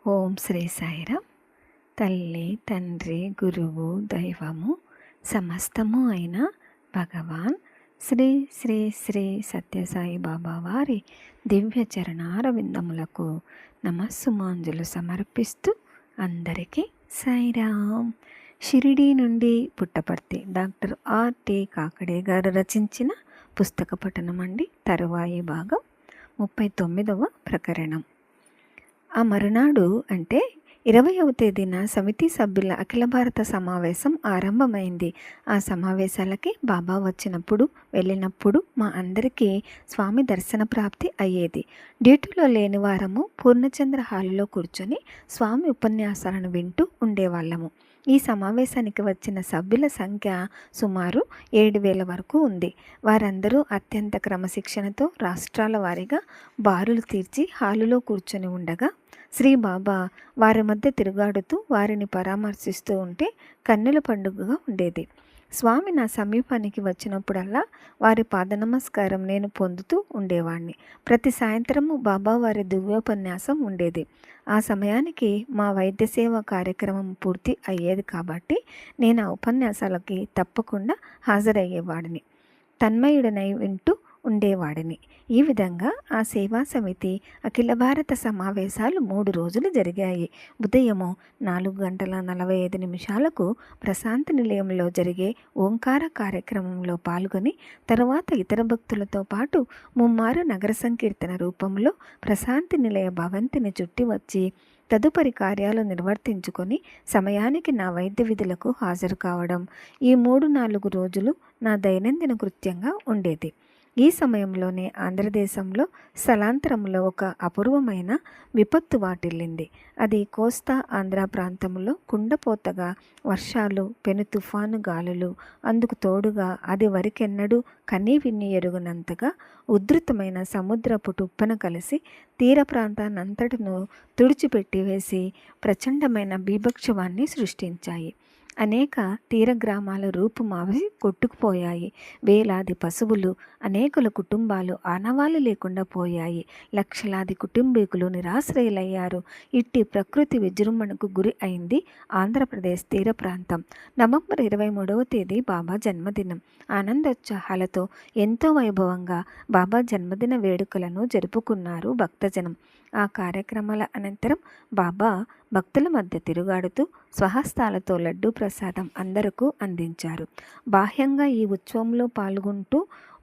ఓం శ్రీ సాయిరామ్. తల్లి, తండ్రి, గురువు, దైవము సమస్తము అయిన భగవాన్ శ్రీ శ్రీ శ్రీ సత్యసాయి బాబా వారి దివ్య చరణారవిందములకు నమస్సుమాంజలు సమర్పిస్తూ అందరికీ సాయిరామ్. షిరిడీ నుండి పుట్టపర్తి డాక్టర్ ఆర్టి కాకడే గారు రచించిన పుస్తక పఠనం అండి. తరువాయి భాగం 39వ ప్రకరణం. ఆ మరునాడు అంటే 20వ తేదీన సమితి సభ్యుల అఖిల భారత సమావేశం ఆరంభమైంది. ఆ సమావేశాలకి బాబా వెళ్ళినప్పుడు మా అందరికీ స్వామి దర్శన ప్రాప్తి అయ్యేది. డ్యూటీలో లేని వారము పూర్ణచంద్ర హాలులో కూర్చొని స్వామి ఉపన్యాసాలను వింటూ ఉండేవాళ్ళము. ఈ సమావేశానికి వచ్చిన సభ్యుల సంఖ్య సుమారు 7,000 వరకు ఉంది. వారందరూ అత్యంత క్రమశిక్షణతో రాష్ట్రాల వారీగా బారులు తీర్చి హాలులో కూర్చొని ఉండగా శ్రీ బాబా వారి మధ్య తిరుగాడుతూ వారిని పరామర్శిస్తూ ఉంటే కన్నుల పండుగగా ఉండేది. స్వామి నా సమీపానికి వచ్చినప్పుడల్లా వారి పాద నమస్కారం నేను పొందుతూ ఉండేవాణ్ణి. ప్రతి సాయంత్రము బాబా వారి దివ్యోపన్యాసం ఉండేది. ఆ సమయానికి మా వైద్య సేవ కార్యక్రమం పూర్తి అయ్యేది కాబట్టి నేను ఆ ఉపన్యాసాలకి తప్పకుండా హాజరయ్యేవాడిని. తన్మయుడనై వింటూ ఉండేవాడిని. ఈ విధంగా ఆ సేవా సమితి అఖిల భారత సమావేశాలు 3 రోజులు జరిగాయి. ఉదయము 4:45 ప్రశాంతి నిలయంలో జరిగే ఓంకార కార్యక్రమంలో పాల్గొని తరువాత ఇతర భక్తులతో పాటు ముమ్మారు నగర సంకీర్తన రూపంలో ప్రశాంతి నిలయ భవంతిని చుట్టి వచ్చి తదుపరి కార్యాలు నిర్వర్తించుకొని సమయానికి నా వైద్య విధులకు హాజరు కావడం ఈ 3-4 రోజులు నా దైనందిన కృత్యంగా ఉండేది. ఈ సమయంలోనే ఆంధ్రదేశంలో స్థలాంతరంలో ఒక అపూర్వమైన విపత్తు వాటిల్లింది. అది కోస్తా ఆంధ్ర ప్రాంతంలో కుండపోతగా వర్షాలు, పెను తుఫాను గాలులు, అందుకు తోడుగా అది వరకెన్నడూ కనీ విన్ని ఎరుగనంతగా ఉధృతమైన సముద్రపు టుప్పన కలిసి తీర ప్రాంతాన్నంతటను తుడిచిపెట్టి వేసి ప్రచండమైన బీభత్సవాన్ని సృష్టించాయి. అనేక తీర గ్రామాల రూపుమావి కొట్టుకుపోయాయి. వేలాది పశువులు, అనేకుల కుటుంబాలు ఆనవాళ్ళు లేకుండా పోయాయి. లక్షలాది కుటుంబీకులు నిరాశ్రయులయ్యారు. ఇట్టి ప్రకృతి విజృంభణకు గురి అయింది ఆంధ్రప్రదేశ్ తీర ప్రాంతం. నవంబర్ 23వ తేదీ బాబా జన్మదినం. ఆనందోత్సాహాలతో ఎంతో వైభవంగా బాబా జన్మదిన వేడుకలను జరుపుకున్నారు భక్తజనం. ఆ కార్యక్రమాల అనంతరం బాబా భక్తుల మధ్య తిరుగాడుతూ స్వహస్తాలతో లడ్డూ ప్రసాదం అందరకు అందించారు. బాహ్యంగా ఈ ఉత్సవంలో పాల్గొంటూ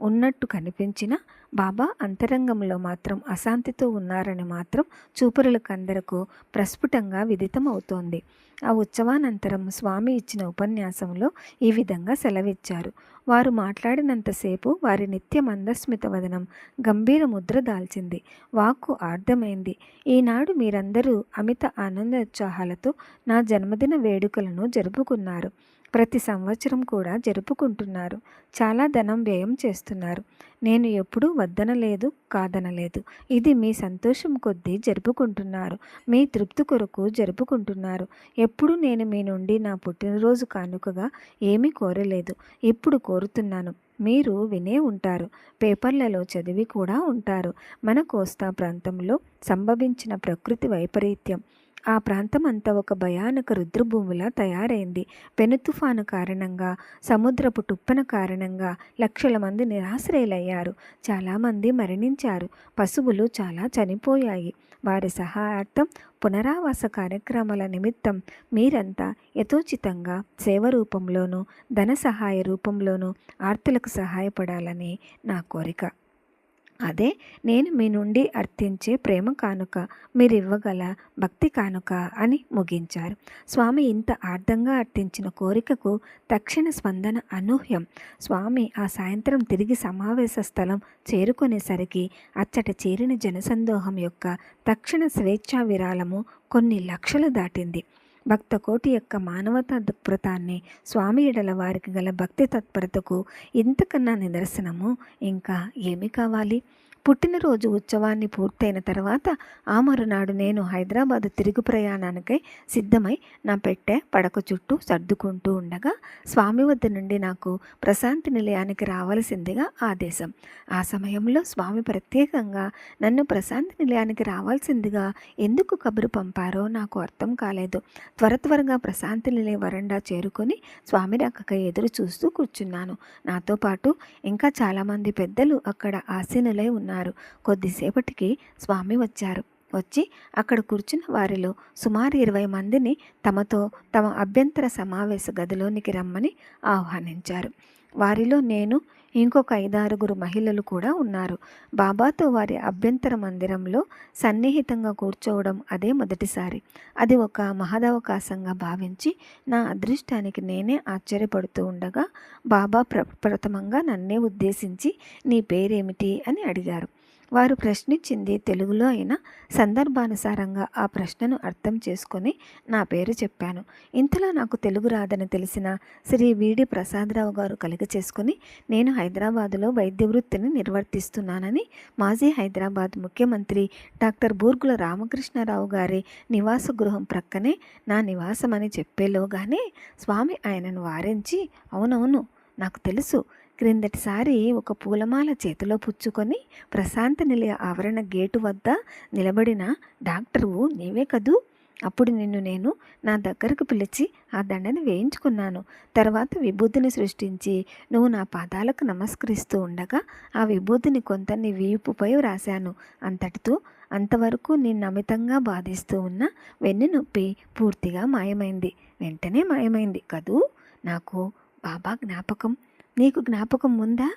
ఉన్నట్టు కనిపించిన బాబా అంతరంగంలో మాత్రం అశాంతితో ఉన్నారని మాత్రం చూపరులకందరకు ప్రస్ఫుటంగా విదితం అవుతోంది. ఆ ఉత్సవానంతరం స్వామి ఇచ్చిన ఉపన్యాసంలో ఈ విధంగా సెలవిచ్చారు. వారు మాట్లాడినంతసేపు వారి నిత్య మందస్మిత వదనం గంభీర ముద్ర దాల్చింది. వాక్కు ఆర్ధమైంది. ఈనాడు మీరందరూ అమిత ఆనందోత్సాహాలతో నా జన్మదిన వేడుకలను జరుపుకున్నారు. ప్రతి సంవత్సరం కూడా జరుపుకుంటున్నారు. చాలా ధనం వ్యయం చేస్తున్నారు. నేను ఎప్పుడూ వద్దనలేదు, కాదనలేదు. ఇది మీ సంతోషం కొద్దీ జరుపుకుంటున్నారు. మీ తృప్తి కొరకు జరుపుకుంటున్నారు. ఎప్పుడు నేను మీ నుండి నా పుట్టినరోజు కానుకగా ఏమీ కోరలేదు. ఇప్పుడు కోరుతున్నాను. మీరు వినే ఉంటారు, పేపర్లలో చదివి కూడా ఉంటారు. మన కోస్తా ప్రాంతంలో సంభవించిన ప్రకృతి వైపరీత్యం. ఆ ప్రాంతం అంతా ఒక భయానక రుద్రభూమిలా తయారైంది. పెను తుఫాను కారణంగా, సముద్రపు టుప్పన కారణంగా లక్షల మంది నిరాశ్రయులయ్యారు. చాలామంది మరణించారు. పశువులు చాలా చనిపోయాయి. వారి సహాయార్థం పునరావాస కార్యక్రమాల నిమిత్తం మీరంతా యథోచితంగా సేవ రూపంలోనూ ధన సహాయ రూపంలోనూ ఆర్తులకు సహాయపడాలని నా కోరిక. అదే నేను మీ నుండి అర్థించే ప్రేమ కానుక, మీరివ్వగల భక్తి కానుక అని ముగించారు. స్వామి ఇంత ఆర్ధంగా అర్థించిన కోరికకు తక్షణ స్పందన అనూహ్యం. స్వామి ఆ సాయంత్రం తిరిగి సమావేశ స్థలం చేరుకునేసరికి అచ్చట చేరిన జనసందోహం యొక్క తక్షణ స్వేచ్ఛా విరాళము కొన్ని లక్షలు దాటింది. భక్తకోటి యొక్క మానవతా దృక్పథాన్ని, స్వామి ఎడల వారికి గల భక్తి తత్పరతకు ఇంతకన్నా నిదర్శనము ఇంకా ఏమి కావాలి? పుట్టినరోజు ఉత్సవాన్ని పూర్తయిన తర్వాత ఆ మరునాడు నేను హైదరాబాదు తిరుగు ప్రయాణానికై సిద్ధమై నా పెట్టె పడక చుట్టూ సర్దుకుంటూ ఉండగా స్వామి వద్ద నుండి నాకు ప్రశాంతి నిలయానికి రావాల్సిందిగా ఆదేశం. ఆ సమయంలో స్వామి ప్రత్యేకంగా నన్ను ప్రశాంతి నిలయానికి రావాల్సిందిగా ఎందుకు కబురు పంపారో నాకు అర్థం కాలేదు. త్వరగా ప్రశాంతి నిలయ వరండా చేరుకొని స్వామి రాకకై ఎదురు చూస్తూ కూర్చున్నాను. నాతో పాటు ఇంకా చాలామంది పెద్దలు అక్కడ ఆసీనులై ఉన్నారు. కొద్దిసేపటికి స్వామి వచ్చి అక్కడ కూర్చున్న వారిలో సుమారు 20 మందిని తమతో తమ అభ్యంతర సమావేశ గదిలోనికి రమ్మని ఆహ్వానించారు. వారిలో నేను, ఇంకొక 5-6 మహిళలు కూడా ఉన్నారు. బాబాతో వారి అభ్యంతర మందిరంలో సన్నిహితంగా కూర్చోవడం అదే మొదటిసారి. అది ఒక మహదవకాశంగా భావించి నా అదృష్టానికి నేనే ఆశ్చర్యపడుతూ ఉండగా బాబా ప్రథమంగా నన్నే ఉద్దేశించి నీ పేరేమిటి అని అడిగారు. వారు ప్రశ్నించింది తెలుగులో అయినా సందర్భానుసారంగా ఆ ప్రశ్నను అర్థం చేసుకొని నా పేరు చెప్పాను. ఇంతలో నాకు తెలుగు రాదని తెలిసిన శ్రీ వీడి ప్రసాదరావు గారు కలుగచేసుకొని నేను హైదరాబాదులో వైద్య వృత్తిని నిర్వర్తిస్తున్నానని మాజీ హైదరాబాద్ ముఖ్యమంత్రి డాక్టర్ బూర్గుల రామకృష్ణారావు గారి నివాస గృహం ప్రక్కనే నా నివాసమని చెప్పేలోగానే స్వామి ఆయనను వారించి, అవునవును నాకు తెలుసు, క్రిందటిసారి ఒక పూలమాల చేతిలో పుచ్చుకొని ప్రశాంతి నిలయ ఆవరణ గేటు వద్ద నిలబడిన డాక్టరువు నీవే కదూ. అప్పుడు నిన్ను నేను నా దగ్గరకు పిలిచి ఆ దండని వేయించుకున్నాను. తర్వాత విభూతిని సృష్టించి నువ్వు నా పాదాలకు నమస్కరిస్తూ ఉండగా ఆ విభూతిని కొంత నీ వీపుపై రాశాను. అంతటితో అంతవరకు నిన్ను అమితంగా బాధిస్తూ ఉన్న వెన్ను నొప్పి పూర్తిగా మాయమైంది. వెంటనే మాయమైంది కదూ. నాకు బాబా జ్ఞాపకం నీకు జ్ఞాపకం ఉందా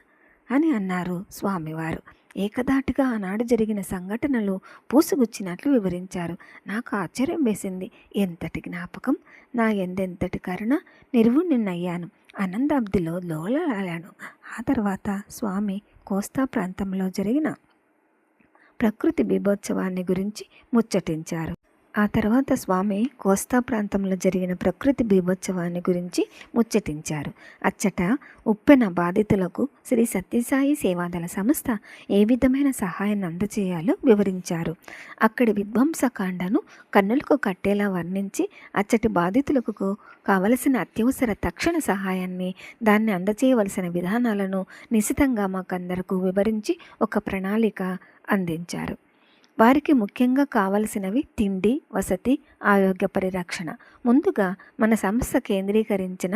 అని అన్నారు స్వామివారు. ఏకధాటిగా ఆనాడు జరిగిన సంఘటనలు పూసుగుచ్చినట్లు వివరించారు. నాకు ఆశ్చర్యం వేసింది. ఎంతటి జ్ఞాపకం, నా ఎందెంతటి కరుణ, నిర్వుణ్ణయ్యాను. ఆనందాబ్దిలో లోలాడాను. ఆ తర్వాత స్వామి కోస్తా ప్రాంతంలో జరిగిన ప్రకృతి బీభోత్సవాన్ని గురించి ముచ్చటించారు. ఆ తర్వాత స్వామి కోస్తా ప్రాంతంలో జరిగిన ప్రకృతి బీభోత్సవాన్ని గురించి ముచ్చటించారు. అచ్చట ఉప్పెన బాధితులకు శ్రీ సత్యసాయి సేవాదళ సంస్థ ఏ విధమైన సహాయాన్ని అందజేయాలో వివరించారు. అక్కడి విధ్వంసకాండను కన్నులకు కట్టేలా వర్ణించి అచ్చటి బాధితులకు కావలసిన అత్యవసర తక్షణ సహాయాన్ని, దాన్ని అందజేయవలసిన విధానాలను నిశితంగా మాకందరకు వివరించి ఒక ప్రణాళిక అందించారు. వారికి ముఖ్యంగా కావలసినవి తిండి, వసతి, ఆరోగ్య పరిరక్షణ. ముందుగా మన సంస్థ కేంద్రీకరించిన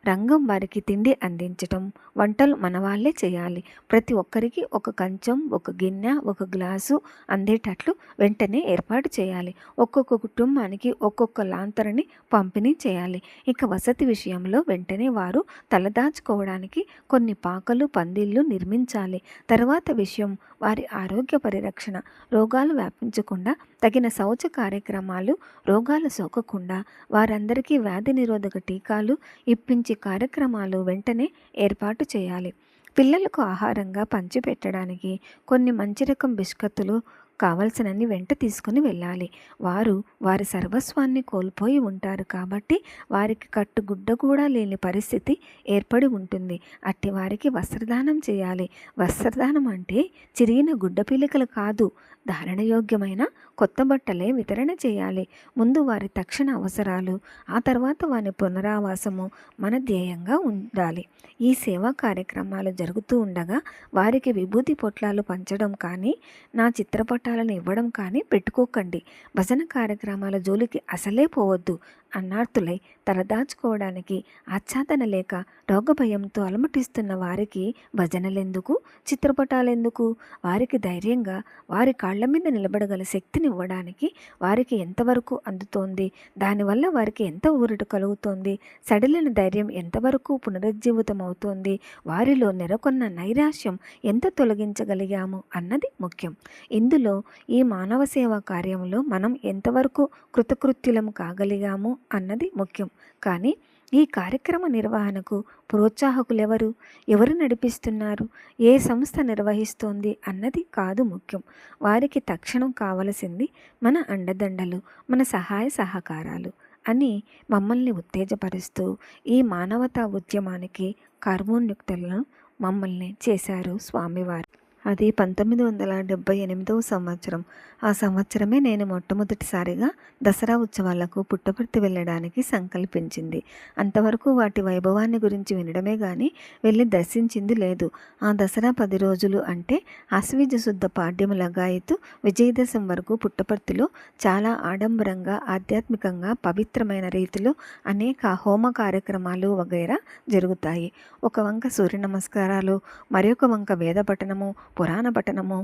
రంగం వారికి తిండి అందించటం. వంటలు మన వాళ్ళే చేయాలి. ప్రతి ఒక్కరికి ఒక కంచం, ఒక గిన్నె, ఒక గ్లాసు అందేటట్లు వెంటనే ఏర్పాటు చేయాలి. ఒక్కొక్క కుటుంబానికి ఒక్కొక్క లాంతరుని పంపిణీ చేయాలి. ఇక వసతి విషయంలో వెంటనే వారు తలదాచుకోవడానికి కొన్ని పాకలు, పందిళ్ళు నిర్మించాలి. తర్వాత విషయం వారి ఆరోగ్య పరిరక్షణ. రోగాలు వ్యాపించకుండా తగిన శౌచ కార్యక్రమాలు, రోగాలు సోకకుండా వారందరికీ వ్యాధి నిరోధక టీకాలు ఇప్పించే కార్యక్రమాలు వెంటనే ఏర్పాటు చేయాలి. పిల్లలకు ఆహారంగా పంచిపెట్టడానికి కొన్ని మంచి రకం బిస్కత్తులు కావలసినన్ని వెంట తీసుకుని వెళ్ళాలి. వారు వారి సర్వస్వాన్ని కోల్పోయి ఉంటారు కాబట్టి వారికి కట్టుగుడ్డ కూడా లేని పరిస్థితి ఏర్పడి ఉంటుంది. అట్టి వారికి వస్త్రదానం చేయాలి. వస్త్రదానం అంటే చిరిగిన గుడ్డ పీలికలు కాదు, ధారణయోగ్యమైన కొత్త బట్టలే వితరణ చేయాలి. ముందు వారి తక్షణ అవసరాలు, ఆ తర్వాత వారి పునరావాసము మన ధ్యేయంగా ఉండాలి. ఈ సేవా కార్యక్రమాలు జరుగుతూ ఉండగా వారికి విభూతి పొట్లాలు పంచడం కానీ, నా చిత్రపటాలను ఇవ్వడం కానీ పెట్టుకోకండి. భజన కార్యక్రమాల జోలికి అసలే పోవద్దు. అన్నార్థులై తలదాచుకోవడానికి ఆచ్ఛాదన లేక రోగభయంతో అలమటిస్తున్న వారికి భజనలెందుకు, చిత్రపటాలెందుకు? వారికి ధైర్యంగా వారి కాళ్ల మీద నిలబడగల శక్తిని ఇవ్వడానికి వారికి ఎంతవరకు అందుతోంది, దానివల్ల వారికి ఎంత ఊరట కలుగుతోంది, సడలిన ధైర్యం ఎంతవరకు పునరుజ్జీవితం అవుతోంది, వారిలో నెలకొన్న నైరాశ్యం ఎంత తొలగించగలిగాము అన్నది ముఖ్యం. ఇందులో ఈ మానవ సేవా కార్యంలో మనం ఎంతవరకు కృతకృత్యులం కాగలిగాము అన్నది ముఖ్యం. కానీ ఈ కార్యక్రమ నిర్వహణకు ప్రోత్సాహకులెవరు, ఎవరు నడిపిస్తున్నారు, ఏ సంస్థ నిర్వహిస్తోంది అన్నది కాదు ముఖ్యం. వారికి తక్షణం కావలసింది మన అండదండలు, మన సహాయ సహకారాలు అని మమ్మల్ని ఉత్తేజపరుస్తూ ఈ మానవతా ఉద్యమానికి కర్మోన్యుక్తులను మమ్మల్ని చేశారు స్వామివారు. అది 1978వ సంవత్సరం. ఆ సంవత్సరమే నేను మొట్టమొదటిసారిగా దసరా ఉత్సవాలకు పుట్టపర్తి వెళ్ళడానికి సంకల్పించింది. అంతవరకు వాటి వైభవాన్ని గురించి వినడమే గాని వెళ్ళి దర్శించింది లేదు. ఆ దసరా 10 రోజులు అంటే ఆశ్వీజ శుద్ధ పాడ్యము లగాయతు విజయదశమి వరకు పుట్టపర్తిలో చాలా ఆడంబరంగా, ఆధ్యాత్మికంగా, పవిత్రమైన రీతిలో అనేక హోమ కార్యక్రమాలు వగైరా జరుగుతాయి. ఒక వంక సూర్య నమస్కారాలు, మరొక వంక వేద పఠనము, పురాణ పఠనము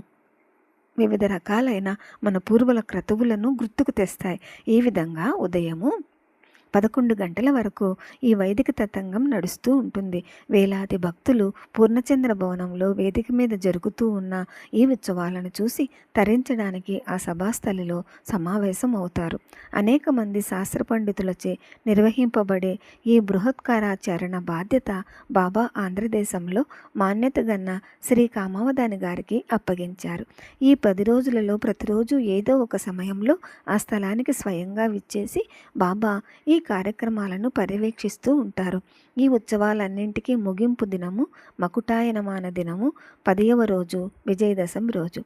వివిధ రకాలైన మన పూర్వుల క్రతువులను గుర్తుకు తెస్తాయి. ఈ విధంగా ఉదయము 11 గంటల వరకు ఈ వైదిక తతంగం నడుస్తూ ఉంటుంది. వేలాది భక్తులు పూర్ణచంద్ర భవనంలో వేదిక మీద జరుగుతూ ఉన్న ఈ ఉత్సవాలను చూసి తరించడానికి ఆ సభాస్థలిలో సమావేశం అవుతారు. అనేక మంది శాస్త్ర పండితులచే నిర్వహింపబడే ఈ బృహత్కారాచరణ బాధ్యత బాబా ఆంధ్రదేశంలో మాన్యత గన్న శ్రీ కామావధాని గారికి అప్పగించారు. ఈ 10 రోజులలో ప్రతిరోజు ఏదో ఒక సమయంలో ఆ స్థలానికి స్వయంగా విచ్చేసి బాబా ఈ కార్యక్రమాలను పర్యవేక్షిస్తూ ఉంటారు. ఈ ఉత్సవాలన్నింటికీ ముగింపు దినము మకుటాయనమాన దినము 10వ రోజు విజయదశమి రోజు.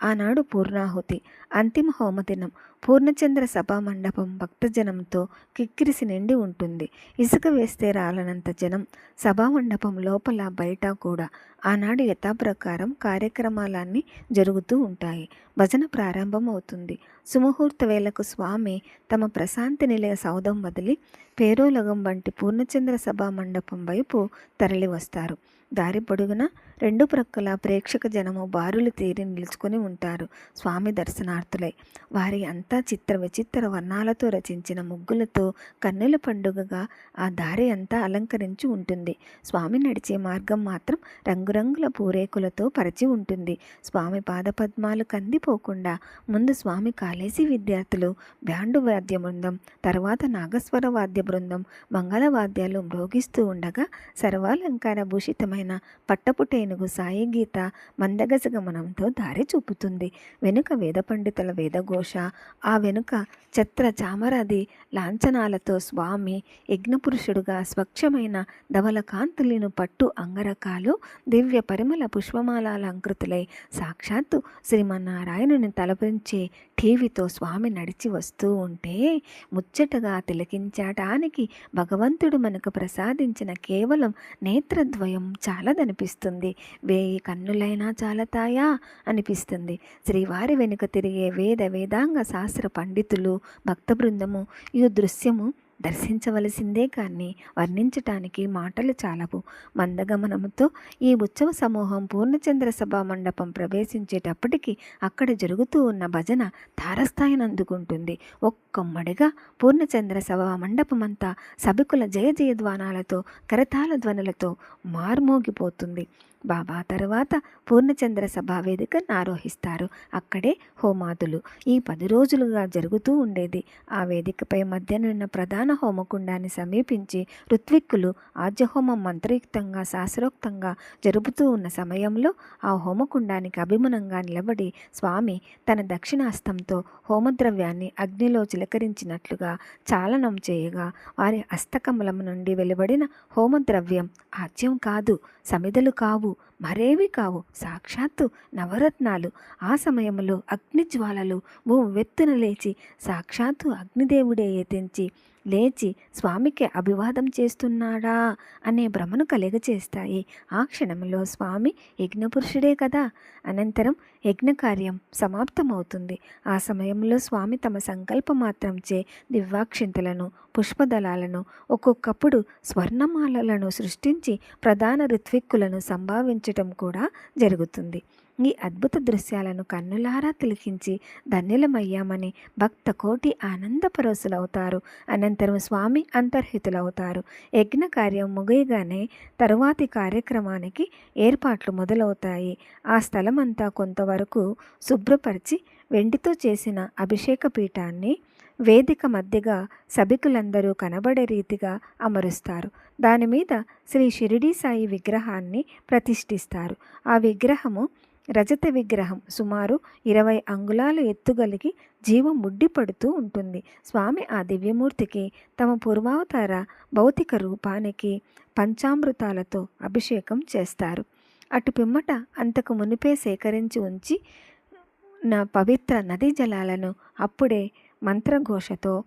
ఆనాడు పూర్ణాహుతి, అంతిమ హోమదినం. పూర్ణచంద్ర సభా మండపం భక్తజనంతో కిక్కిరిసి నిండి ఉంటుంది. ఇసుక వేస్తే రాలనంత జనం సభా మండపం లోపల బయట కూడా. ఆనాడు యథాప్రకారం కార్యక్రమాలన్నీ జరుగుతూ ఉంటాయి. భజన ప్రారంభం అవుతుంది. సుముహూర్త వేళకు స్వామి తమ ప్రశాంతి నిలయ సౌధం వదిలి పేరోలగం వంటి పూర్ణచంద్ర సభా మండపం వైపు తరలి వస్తారు. దారి పొడుగున 2 ప్రక్కల ప్రేక్షక జనము బారులు తీరి నిలుచుకొని ఉంటారు స్వామి దర్శనార్థులై. వారి అంతా చిత్ర విచిత్ర వర్ణాలతో రచించిన ముగ్గులతో కన్నుల పండుగగా ఆ దారి అంతా అలంకరించి ఉంటుంది. స్వామి నడిచే మార్గం మాత్రం రంగురంగుల పూరేకులతో పరిచి ఉంటుంది. స్వామి పాదపద్మాలు కందిపోకుండా ముందు స్వామి కాలేసి విద్యార్థులు బ్యాండు వాద్య బృందం, తర్వాత నాగస్వర వాద్య బృందం మంగళవాద్యాలు మ్రోగిస్తూ ఉండగా సర్వాలంకార భూషితమైన పట్టపుటేనుగు సాయి గీత మందగజ గమనంతో దారి చూపుతుంది. వెనుక వేద పండితుల వేదఘోష, ఆ వెనుక ఛత్ర చామరాది లాంఛనాలతో స్వామి యజ్ఞపురుషుడుగా స్వచ్ఛమైన ధవల కాంతులను పట్టు అంగరకాలు దివ్య పరిమళ పుష్పమాలాలంకృతులై సాక్షాత్తు శ్రీమన్నారాయణుని తలపించే ఠీవితో స్వామి నడిచి వస్తూ ఉంటే ముచ్చటగా తిలకించటానికి భగవంతుడు మనకు ప్రసాదించిన కేవలం నేత్రద్వయం చాలదనిపిస్తుంది. 1000 కన్నులైనా చాలతాయా అనిపిస్తుంది. శ్రీవారి వెనుక తిరిగే వేదాంగ శాస్త్ర పండితులు భక్త బృందము ఈ దృశ్యము దర్శించవలసిందే కానీ వర్ణించటానికి మాటలు చాలవు. మందగమనముతో ఈ ఉత్సవ సమూహం పూర్ణచంద్ర సభా మండపం ప్రవేశించేటప్పటికి అక్కడ జరుగుతూ ఉన్న భజన తారస్థాయిని అందుకుంటుంది. ఒక్కమ్మడిగా పూర్ణచంద్ర సభా మండపమంతా సభికుల జయ జయధ్వానాలతో కరతాళ ధ్వనులతో మార్మోగిపోతుంది. బాబా తర్వాత పూర్ణచంద్ర సభా వేదికను ఆరోహిస్తారు. అక్కడే హోమాదులు ఈ 10 రోజులుగా జరుగుతూ ఉండేది. ఆ వేదికపై మధ్యనున్న ప్రధాన హోమకుండాన్ని సమీపించి ఋత్విక్కులు ఆజ్యహోమం మంత్రయుక్తంగా శాస్త్రోక్తంగా జరుపుతూ ఉన్న సమయంలో ఆ హోమకుండానికి అభిమునంగా నిలబడి స్వామి తన దక్షిణాస్తంతో హోమద్రవ్యాన్ని అగ్నిలో చిలకరించినట్లుగా చాలనం చేయగా వారి హస్తకమలం నుండి వెలువడిన హోమద్రవ్యం ఆజ్యం కాదు, సమిదలు కావు, మరేవి కావు, సాక్షాత్తు నవరత్నాలు. ఆ సమయంలో అగ్నిజ్వాలలు వెత్తున లేచి సాక్షాత్తు అగ్నిదేవుడే యతించి లేచి స్వామికి అభివాదం చేస్తున్నాడా అనే భ్రమను కలిగచేస్తాయి. ఆ క్షణంలో స్వామి యజ్ఞపురుషుడే కదా. అనంతరం యజ్ఞకార్యం సమాప్తమవుతుంది. ఆ సమయంలో స్వామి తమ సంకల్పమాత్రంచే దివ్యాక్షింతలను, పుష్పదళాలను, ఒక్కొక్కప్పుడు స్వర్ణమాలలను సృష్టించి ప్రధాన ఋత్విక్కులను సంభావించటం కూడా జరుగుతుంది. ఈ అద్భుత దృశ్యాలను కన్నులారా తిలకించి ధన్యులమయ్యామని భక్త కోటి ఆనందపరవశులవుతారు. అనంతరం స్వామి అంతర్హితులవుతారు. యజ్ఞ కార్యం ముగియగానే తరువాతి కార్యక్రమానికి ఏర్పాట్లు మొదలవుతాయి. ఆ స్థలమంతా కొంతవరకు శుభ్రపరిచి వెండితో చేసిన అభిషేక పీఠాన్ని వేదిక మధ్యగా సభికులందరూ కనబడే రీతిగా అమరుస్తారు. దానిమీద శ్రీ షిరిడీ సాయి విగ్రహాన్ని ప్రతిష్ఠిస్తారు. ఆ విగ్రహము రజత విగ్రహం, సుమారు 20 అంగుళాలు ఎత్తుగలిగి జీవం ముడ్డిపడుతూ ఉంటుంది. స్వామి ఆ దివ్యమూర్తికి తమ పూర్వావతార భౌతిక రూపానికి పంచామృతాలతో అభిషేకం చేస్తారు. అటు పిమ్మట అంతకు మునిపే సేకరించి ఉంచి నా పవిత్ర నదీ జలాలను అప్పుడే మంత్రఘోషతో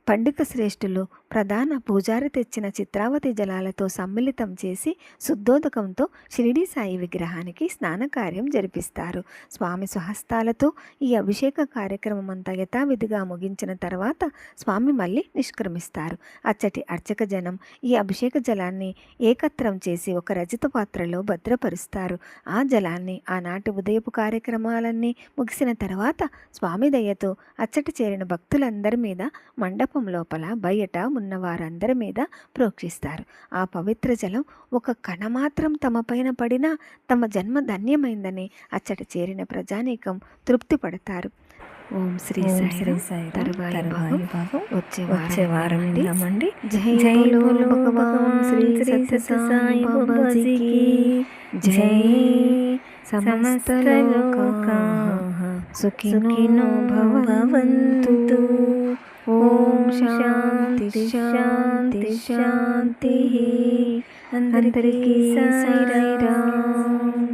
పండిత శ్రేష్ఠులు ప్రధాన పూజారి తెచ్చిన చిత్రావతి జలాలతో సమ్మిళితం చేసి శుద్ధోదకంతో షిరిడీ సాయి విగ్రహానికి స్నానకార్యం జరిపిస్తారు. స్వామి స్వహస్తాలతో ఈ అభిషేక కార్యక్రమం అంతా యథావిధిగా ముగించిన తర్వాత స్వామి మళ్ళీ నిష్క్రమిస్తారు. అచ్చటి అర్చక జనం ఈ అభిషేక జలాన్ని ఏకత్రం చేసి ఒక రజిత పాత్రలో భద్రపరుస్తారు. ఆ జలాన్ని ఆనాటి ఉదయపు కార్యక్రమాలన్నీ ముగిసిన తర్వాత స్వామి దయతో అచ్చటి చేరిన భక్తులందరి మీద మండపం లోపల బయట ఉన్న వారందరి మీద ప్రోక్షిస్తారు. ఆ పవిత్ర జలం ఒక కణమాత్రం తమ పైన పడినా తమ జన్మ ధన్యమైందని అచ్చట చేరిన ప్రజానీకం తృప్తి పడతారు. ఓం శ్రీ సాయి. తరువాయి భాగం వచ్చే వారం విందామండి. జై బోలో భగవాన్ శ్రీ సత్య సాయి బాబాజీకి జై. సమస్త లోకాః సుఖినో భవంతు. ఓం శాంతి శాంతి శాంతి. అందరికీ సాయి రామ్.